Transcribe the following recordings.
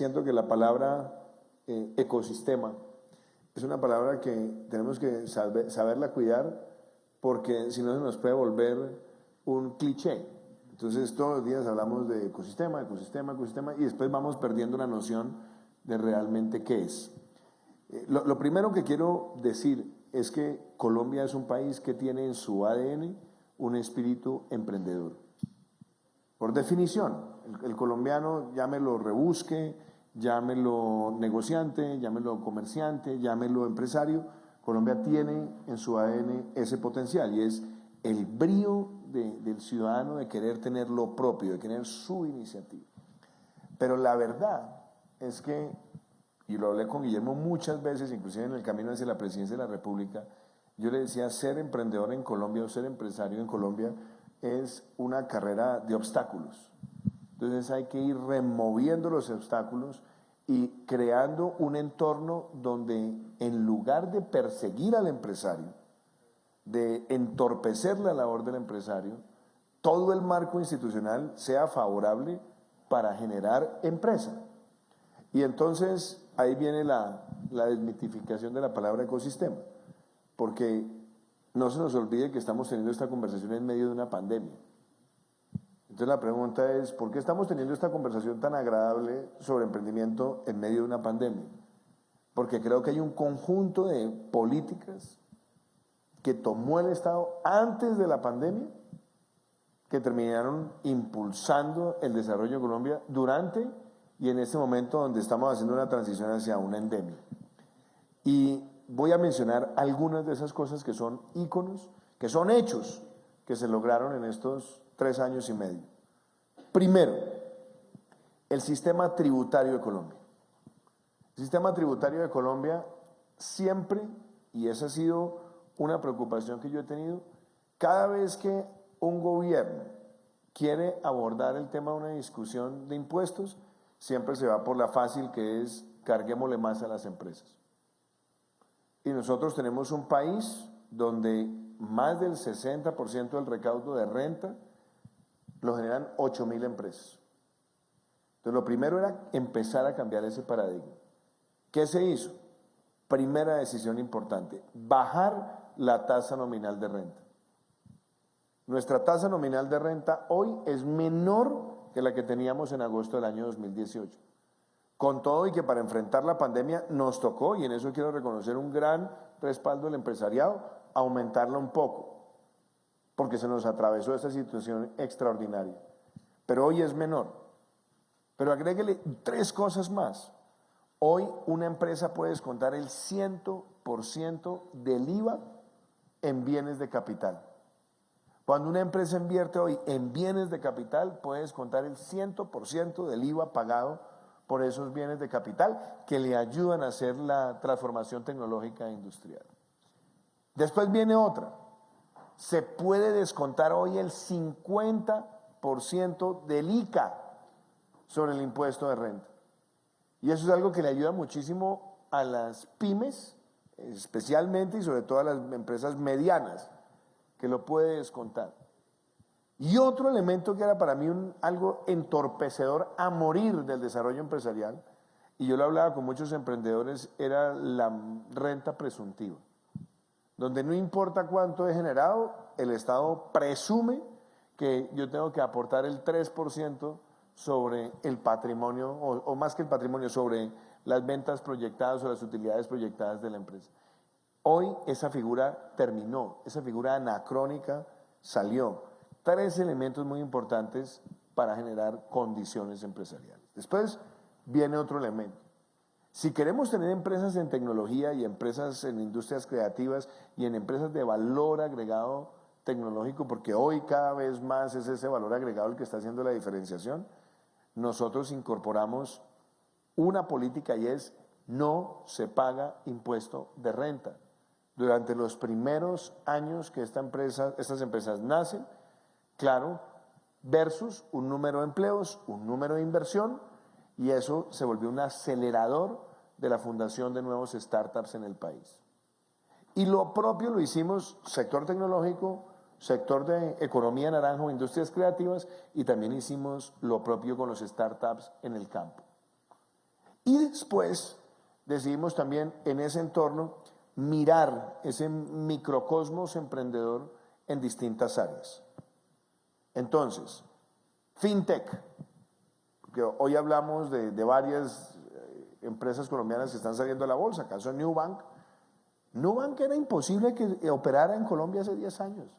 siento que la palabra ecosistema es una palabra que tenemos que saberla cuidar, porque si no se nos puede volver un cliché. Entonces todos los días hablamos de ecosistema, ecosistema, ecosistema, y después vamos perdiendo la noción de realmente qué es. Lo primero que quiero decir es que Colombia es un país que tiene en su ADN un espíritu emprendedor. Por definición, el colombiano, llámelo rebusque, llámelo negociante, llámelo comerciante, llámelo empresario, Colombia tiene en su ADN ese potencial, y es el brío del ciudadano de querer tener lo propio, de tener su iniciativa. Pero la verdad es que, y lo hablé con Guillermo muchas veces, inclusive en el camino hacia la presidencia de la República, yo le decía, ser emprendedor en Colombia o ser empresario en Colombia es una carrera de obstáculos. Entonces hay que ir removiendo los obstáculos y creando un entorno donde, en lugar de perseguir al empresario, de entorpecer la labor del empresario, todo el marco institucional sea favorable para generar empresa. Y entonces ahí viene la desmitificación de la palabra ecosistema, porque no se nos olvide que estamos teniendo esta conversación en medio de una pandemia. Entonces la pregunta es, ¿por qué estamos teniendo esta conversación tan agradable sobre emprendimiento en medio de una pandemia? Porque creo que hay un conjunto de políticas que tomó el Estado antes de la pandemia, que terminaron impulsando el desarrollo de Colombia durante y en este momento donde estamos haciendo una transición hacia una endemia. Y voy a mencionar algunas de esas cosas que son íconos, que son hechos que se lograron en estos 3 años y medio. Primero, el sistema tributario de Colombia. El sistema tributario de Colombia siempre, y esa ha sido una preocupación que yo he tenido, cada vez que un gobierno quiere abordar el tema de una discusión de impuestos, siempre se va por la fácil, que es carguémosle más a las empresas. Y nosotros tenemos un país donde más del 60% del recaudo de renta lo generan 8.000 empresas. Entonces lo primero era empezar a cambiar ese paradigma. ¿Qué se hizo? Primera decisión importante, bajar la tasa nominal de renta. Nuestra tasa nominal de renta hoy es menor que la que teníamos en agosto del año 2018. Con todo y que para enfrentar la pandemia nos tocó, y en eso quiero reconocer un gran respaldo del empresariado, aumentarla un poco, porque se nos atravesó esta situación extraordinaria. Pero hoy es menor. Pero agréguele 3 cosas más. Hoy una empresa puede descontar el 100% del IVA en bienes de capital. Cuando una empresa invierte hoy en bienes de capital, puede descontar el 100% del IVA pagado por esos bienes de capital que le ayudan a hacer la transformación tecnológica e industrial. Después viene otra. Se puede descontar hoy el 50% del ICA sobre el impuesto de renta. Y eso es algo que le ayuda muchísimo a las pymes, especialmente y sobre todo a las empresas medianas, que lo puede descontar. Y otro elemento que era para mí algo entorpecedor a morir del desarrollo empresarial, y yo lo hablaba con muchos emprendedores, era la renta presuntiva, donde no importa cuánto he generado, el Estado presume que yo tengo que aportar el 3% sobre el patrimonio, o más que el patrimonio, sobre las ventas proyectadas o las utilidades proyectadas de la empresa. Hoy esa figura terminó, esa figura anacrónica salió. 3 elementos muy importantes para generar condiciones empresariales. Después viene otro elemento. Si queremos tener empresas en tecnología y empresas en industrias creativas y en empresas de valor agregado tecnológico, porque hoy cada vez más es ese valor agregado el que está haciendo la diferenciación, nosotros incorporamos una política, y es: no se paga impuesto de renta. Durante los primeros años que estas empresas nacen, claro, versus un número de empleos, un número de inversión, y eso se volvió un acelerador de la fundación de nuevos startups en el país. Y lo propio lo hicimos sector tecnológico, sector de economía naranja o industrias creativas, y también hicimos lo propio con los startups en el campo. Y después decidimos también en ese entorno mirar ese microcosmos emprendedor en distintas áreas. Entonces, FinTech, que hoy hablamos de varias empresas colombianas que están saliendo a la bolsa, caso Nubank. Nubank era imposible que operara en Colombia hace 10 años,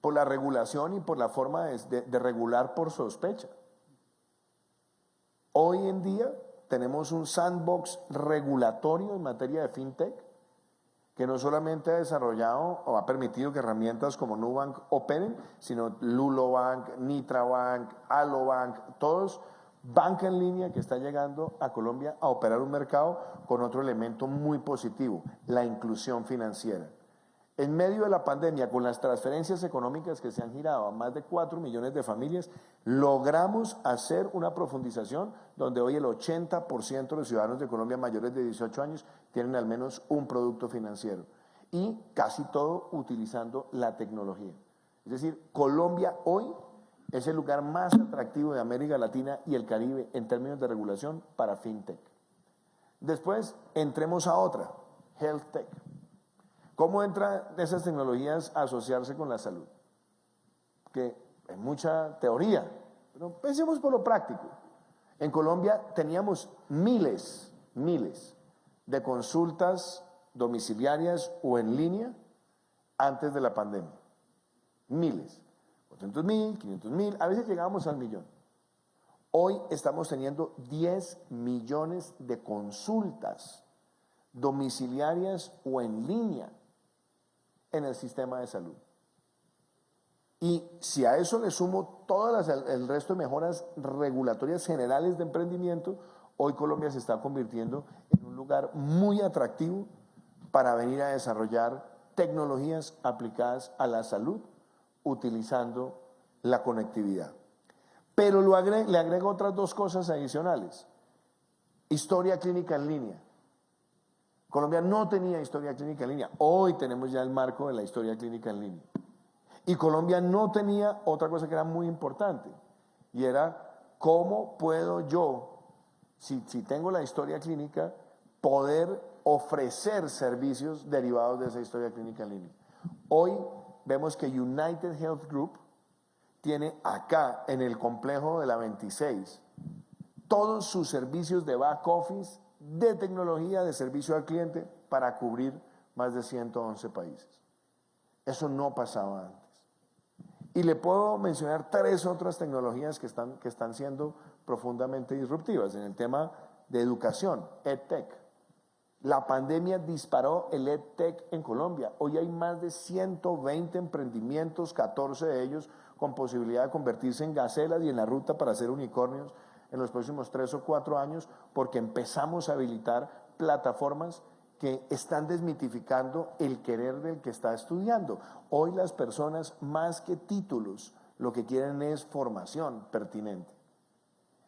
por la regulación y por la forma de regular por sospecha. Hoy en día tenemos un sandbox regulatorio en materia de FinTech que no solamente ha desarrollado o ha permitido que herramientas como Nubank operen, sino Lulobank, Nitrabank, Alobank, todos banca en línea que está llegando a Colombia a operar un mercado con otro elemento muy positivo, la inclusión financiera. En medio de la pandemia, con las transferencias económicas que se han girado a más de 4 millones de familias, logramos hacer una profundización donde hoy el 80% de los ciudadanos de Colombia mayores de 18 años tienen al menos un producto financiero y casi todo utilizando la tecnología. Es decir, Colombia hoy es el lugar más atractivo de América Latina y el Caribe en términos de regulación para FinTech. Después, entremos a otra, HealthTech. ¿Cómo entran esas tecnologías a asociarse con la salud? Que hay mucha teoría, pero pensemos por lo práctico. En Colombia teníamos miles de consultas domiciliarias o en línea antes de la pandemia. Miles. 400.000, 500.000, a veces llegábamos al millón. Hoy estamos teniendo 10 millones de consultas domiciliarias o en línea en el sistema de salud. Y si a eso le sumo todas el resto de mejoras regulatorias generales de emprendimiento, hoy Colombia se está convirtiendo en un lugar muy atractivo para venir a desarrollar tecnologías aplicadas a la salud utilizando la conectividad. Pero le agrego otras dos cosas adicionales. Historia clínica en línea. Colombia no tenía historia clínica en línea. Hoy tenemos ya el marco de la historia clínica en línea. Y Colombia no tenía otra cosa que era muy importante, y era cómo puedo yo, si tengo la historia clínica, poder ofrecer servicios derivados de esa historia clínica en línea. Hoy vemos que United Health Group tiene acá en el complejo de la 26 todos sus servicios de back office, de tecnología, de servicio al cliente para cubrir más de 111 países. Eso no pasaba antes. Y le puedo mencionar 3 otras tecnologías que están siendo profundamente disruptivas en el tema de educación, EdTech. La pandemia disparó el EdTech en Colombia. Hoy hay más de 120 emprendimientos, 14 de ellos con posibilidad de convertirse en gacelas y en la ruta para ser unicornios en los próximos 3 o 4 años, porque empezamos a habilitar plataformas que están desmitificando el querer del que está estudiando. Hoy las personas, más que títulos, lo que quieren es formación pertinente.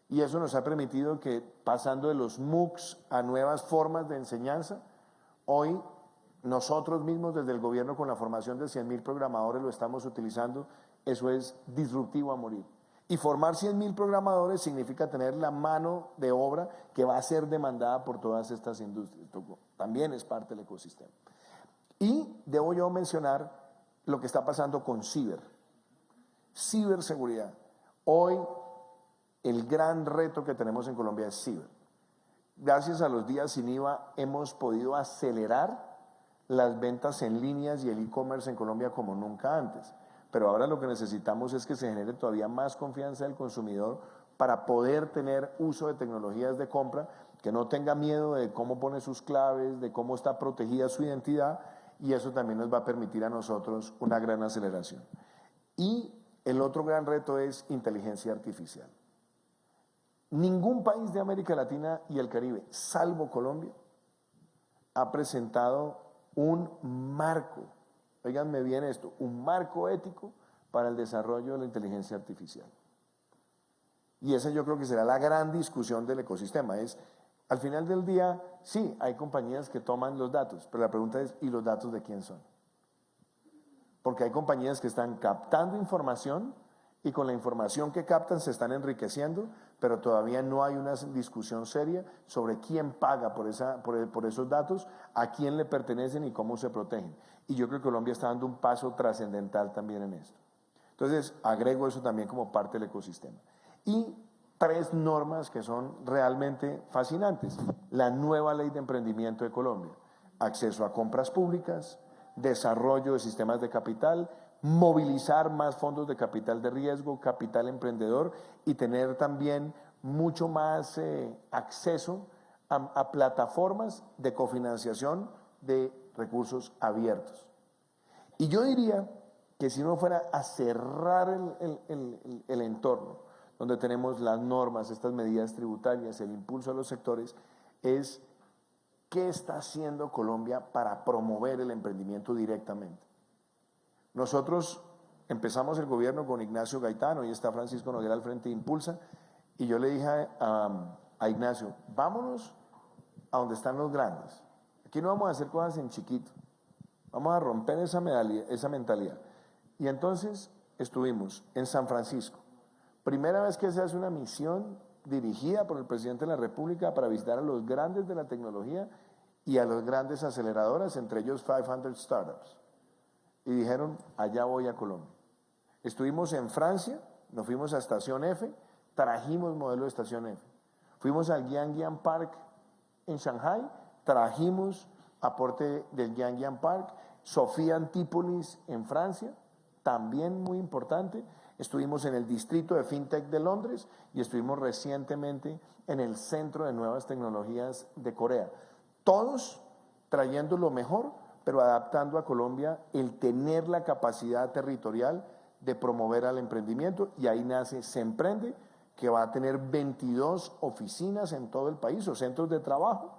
Y eso nos ha permitido que, pasando de los MOOCs a nuevas formas de enseñanza, hoy nosotros mismos desde el gobierno con la formación de 100.000 programadores lo estamos utilizando. Eso es disruptivo a morir. Y formar 100.000 programadores significa tener la mano de obra que va a ser demandada por todas estas industrias. Esto también es parte del ecosistema. Y debo yo mencionar lo que está pasando con ciberseguridad. Hoy el gran reto que tenemos en Colombia es ciber. Gracias a los días sin IVA hemos podido acelerar las ventas en líneas y el e-commerce en Colombia como nunca antes. Pero ahora lo que necesitamos es que se genere todavía más confianza del consumidor para poder tener uso de tecnologías de compra, que no tenga miedo de cómo pone sus claves, de cómo está protegida su identidad, y eso también nos va a permitir a nosotros una gran aceleración. Y el otro gran reto es inteligencia artificial. Ningún país de América Latina y el Caribe, salvo Colombia, ha presentado un marco, óiganme bien esto, un marco ético para el desarrollo de la inteligencia artificial. Y esa yo creo que será la gran discusión del ecosistema. Al final del día, sí, hay compañías que toman los datos, pero la pregunta es, ¿y los datos de quién son? Porque hay compañías que están captando información y con la información que captan se están enriqueciendo, pero todavía no hay una discusión seria sobre quién paga por esos datos, a quién le pertenecen y cómo se protegen. Y yo creo que Colombia está dando un paso trascendental también en esto. Entonces, agrego eso también como parte del ecosistema. Y 3 normas que son realmente fascinantes. La nueva ley de emprendimiento de Colombia, acceso a compras públicas, desarrollo de sistemas de capital, movilizar más fondos de capital de riesgo, capital emprendedor y tener también mucho más acceso a plataformas de cofinanciación de recursos abiertos. Y yo diría que si uno fuera a cerrar el entorno, donde tenemos las normas, estas medidas tributarias, el impulso a los sectores, es qué está haciendo Colombia para promover el emprendimiento directamente. Nosotros empezamos el gobierno con Ignacio Gaitán, hoy está Francisco Noguera al frente de Impulsa, y yo le dije a Ignacio, vámonos a donde están los grandes. Aquí no vamos a hacer cosas en chiquito, vamos a romper esa mentalidad. Y entonces estuvimos en San Francisco. Primera vez que se hace una misión dirigida por el presidente de la República para visitar a los grandes de la tecnología y a las grandes aceleradoras, entre ellos 500 Startups. Y dijeron, allá voy a Colombia. Estuvimos en Francia, nos fuimos a Estación F, trajimos modelo de Estación F. Fuimos al Yangian Park en Shanghai, trajimos aporte del Yangian Park. Sofía Antípolis en Francia, también muy importante. Estuvimos en el distrito de FinTech de Londres y estuvimos recientemente en el Centro de Nuevas Tecnologías de Corea. Todos trayendo lo mejor, pero adaptando a Colombia el tener la capacidad territorial de promover al emprendimiento, y ahí nace Se Emprende, que va a tener 22 oficinas en todo el país o centros de trabajo,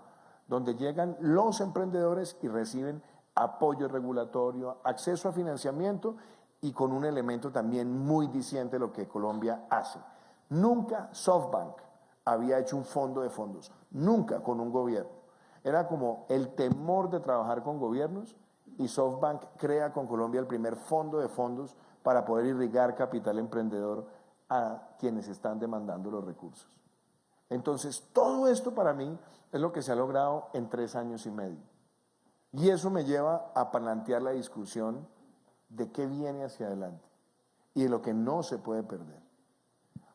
donde llegan los emprendedores y reciben apoyo regulatorio, acceso a financiamiento y con un elemento también muy diciente de lo que Colombia hace. Nunca SoftBank había hecho un fondo de fondos, nunca con un gobierno. Era como el temor de trabajar con gobiernos, y SoftBank crea con Colombia el primer fondo de fondos para poder irrigar capital emprendedor a quienes están demandando los recursos. Entonces, todo esto para mí es lo que se ha logrado en 3 años y medio. Y eso me lleva a plantear la discusión de qué viene hacia adelante y de lo que no se puede perder.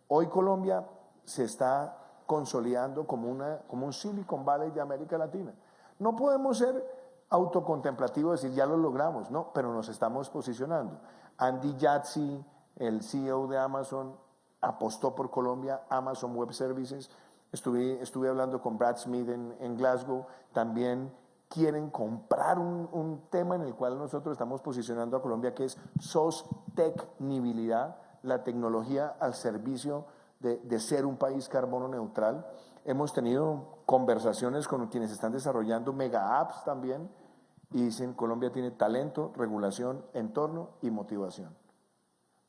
Hoy Colombia se está consolidando como un Silicon Valley de América Latina. No podemos ser autocontemplativos y decir ya lo logramos, no, pero nos estamos posicionando. Andy Jassy, el CEO de Amazon, apostó por Colombia, Amazon Web Services. Estuve hablando con Brad Smith en Glasgow, también quieren comprar un tema en el cual nosotros estamos posicionando a Colombia, que es sostenibilidad, la tecnología al servicio de ser un país carbono neutral. Hemos tenido conversaciones con quienes están desarrollando mega apps también y dicen Colombia tiene talento, regulación, entorno y motivación.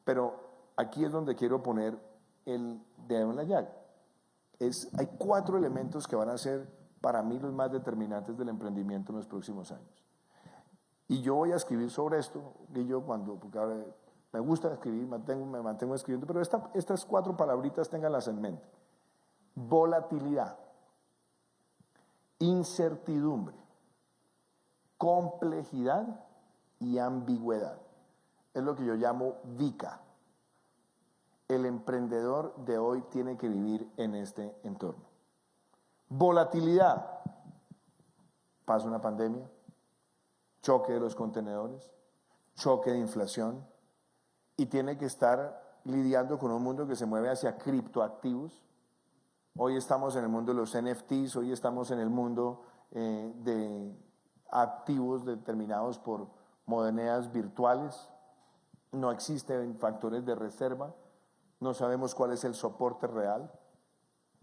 Pero aquí es donde quiero poner el dedo en la llaga. Hay 4 elementos que van a ser para mí los más determinantes del emprendimiento en los próximos años. Y yo voy a escribir sobre esto, porque ahora me gusta escribir, me mantengo escribiendo, pero estas 4 palabritas ténganlas en mente. Volatilidad, incertidumbre, complejidad y ambigüedad. Es lo que yo llamo VICA. El emprendedor de hoy tiene que vivir en este entorno. Volatilidad, pasa una pandemia, choque de los contenedores, choque de inflación, y tiene que estar lidiando con un mundo que se mueve hacia criptoactivos. Hoy estamos en el mundo de los NFTs, hoy estamos en el mundo de activos determinados por monedas virtuales, no existen factores de reserva, no sabemos cuál es el soporte real,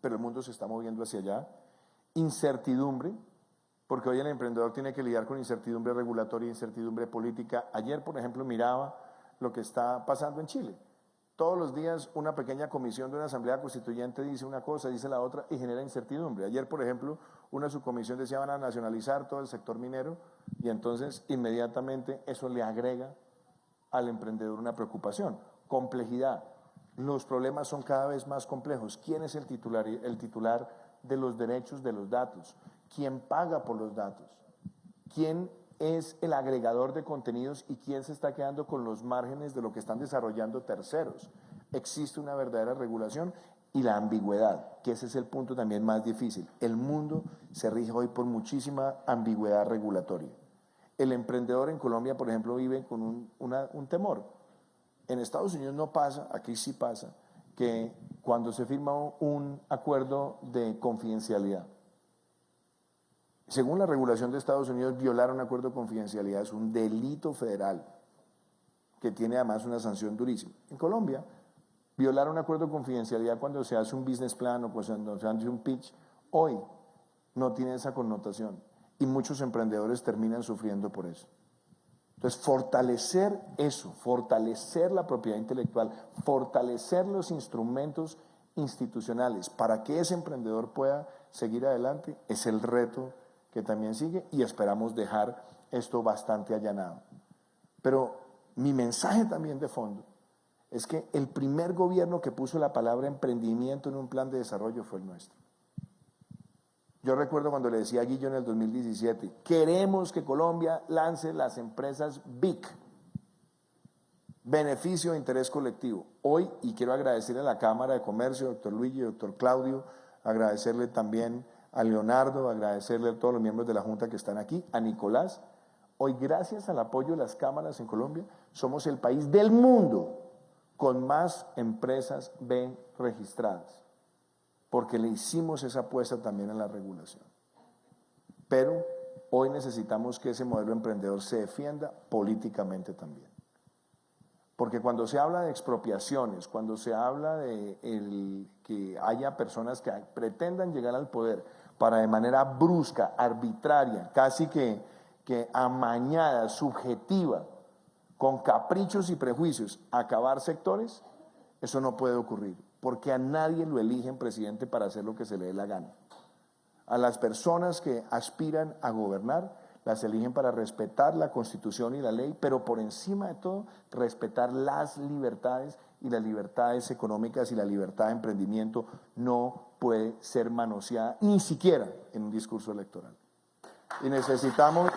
pero el mundo se está moviendo hacia allá. Incertidumbre, porque hoy el emprendedor tiene que lidiar con incertidumbre regulatoria, incertidumbre política. Ayer, por ejemplo, miraba lo que está pasando en Chile. Todos los días una pequeña comisión de una asamblea constituyente dice una cosa, dice la otra y genera incertidumbre. Ayer, por ejemplo, una subcomisión decía van a nacionalizar todo el sector minero y entonces inmediatamente eso le agrega al emprendedor una preocupación. Complejidad. los problemas son cada vez más complejos. ¿Quién es el titular de los derechos de los datos? ¿Quién paga por los datos? ¿Quién es el agregador de contenidos y quién se está quedando con los márgenes de lo que están desarrollando terceros? Existe una verdadera regulación y la ambigüedad, que ese es el punto también más difícil. El mundo se rige hoy por muchísima ambigüedad regulatoria. El emprendedor en Colombia, por ejemplo, vive con un temor. En Estados Unidos no pasa, aquí sí pasa, que cuando se firma un acuerdo de confidencialidad, según la regulación de Estados Unidos, violar un acuerdo de confidencialidad es un delito federal que tiene además una sanción durísima. En Colombia, violar un acuerdo de confidencialidad cuando se hace un business plan o cuando se hace un pitch, hoy no tiene esa connotación y muchos emprendedores terminan sufriendo por eso. Entonces, fortalecer eso, fortalecer la propiedad intelectual, fortalecer los instrumentos institucionales para que ese emprendedor pueda seguir adelante es el reto que también sigue y esperamos dejar esto bastante allanado. Pero mi mensaje también de fondo es que el primer gobierno que puso la palabra emprendimiento en un plan de desarrollo fue el nuestro. Yo recuerdo cuando le decía a Guillo en el 2017, queremos que Colombia lance las empresas BIC, beneficio e interés colectivo. Hoy, y quiero agradecerle a la Cámara de Comercio, doctor Luigi, doctor Claudio, agradecerle también a Leonardo, agradecerle a todos los miembros de la Junta que están aquí, a Nicolás. Hoy, gracias al apoyo de las cámaras en Colombia, somos el país del mundo con más empresas B registradas, porque le hicimos esa apuesta también a la regulación. Pero hoy necesitamos que ese modelo emprendedor se defienda políticamente también. Porque cuando se habla de expropiaciones, cuando se habla de que haya personas que pretendan llegar al poder para de manera brusca, arbitraria, casi que amañada, subjetiva, con caprichos y prejuicios, acabar sectores, eso no puede ocurrir, porque a nadie lo eligen presidente para hacer lo que se le dé la gana. A las personas que aspiran a gobernar, las eligen para respetar la Constitución y la ley, pero por encima de todo, respetar las libertades y las libertades económicas y la libertad de emprendimiento no puede ser manoseada, ni siquiera en un discurso electoral. Y necesitamos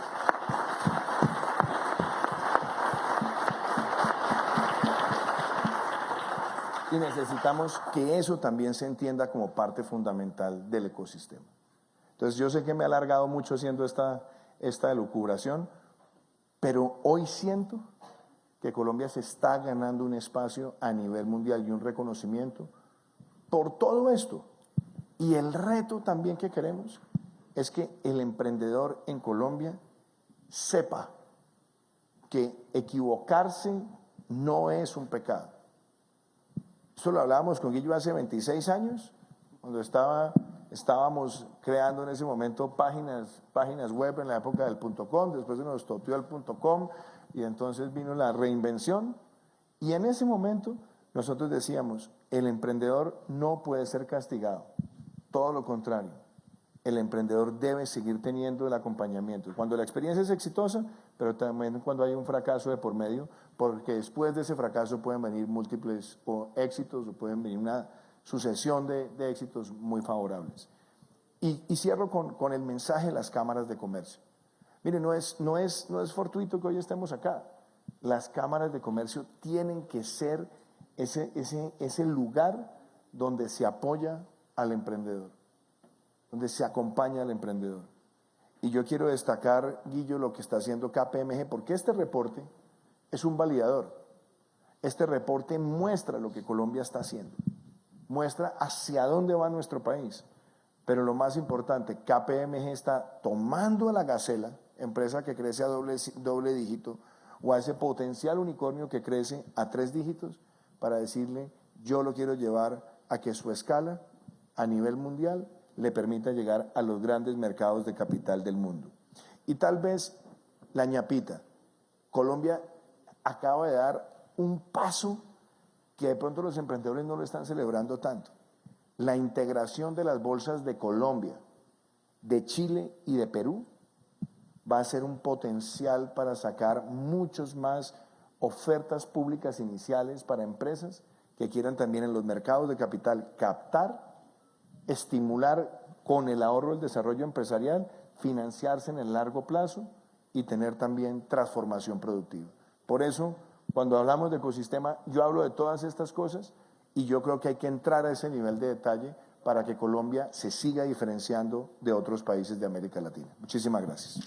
que eso también se entienda como parte fundamental del ecosistema. Entonces yo sé que me he alargado mucho haciendo esta elucubración, pero hoy siento que Colombia se está ganando un espacio a nivel mundial y un reconocimiento por todo esto. Y el reto también que queremos es que el emprendedor en Colombia sepa que equivocarse no es un pecado. Esto lo hablábamos con Guillo hace 26 años, cuando estábamos creando en ese momento páginas web en la época del .com, después se nos toteó el .com y entonces vino la reinvención. Y en ese momento nosotros decíamos, el emprendedor no puede ser castigado, todo lo contrario. El emprendedor debe seguir teniendo el acompañamiento. Cuando la experiencia es exitosa, pero también cuando hay un fracaso de por medio, porque después de ese fracaso pueden venir múltiples éxitos o pueden venir una sucesión de éxitos muy favorables. Y cierro con el mensaje de las cámaras de comercio. Mire, no es fortuito que hoy estemos acá. Las cámaras de comercio tienen que ser ese lugar donde se apoya al emprendedor, donde se acompaña al emprendedor. Y yo quiero destacar, Guillo, lo que está haciendo KPMG, porque este reporte es un validador. Este reporte muestra lo que Colombia está haciendo, muestra hacia dónde va nuestro país. Pero lo más importante, KPMG está tomando a la Gacela, empresa que crece a doble dígito, o a ese potencial unicornio que crece a 3 dígitos, para decirle, yo lo quiero llevar a que su escala a nivel mundial le permita llegar a los grandes mercados de capital del mundo. Y tal vez la ñapita, Colombia acaba de dar un paso que de pronto los emprendedores no lo están celebrando tanto. La integración de las bolsas de Colombia, de Chile y de Perú va a ser un potencial para sacar muchos más ofertas públicas iniciales para empresas que quieran también en los mercados de capital captar, estimular con el ahorro del desarrollo empresarial, financiarse en el largo plazo y tener también transformación productiva. Por eso, cuando hablamos de ecosistema, yo hablo de todas estas cosas y yo creo que hay que entrar a ese nivel de detalle para que Colombia se siga diferenciando de otros países de América Latina. Muchísimas gracias.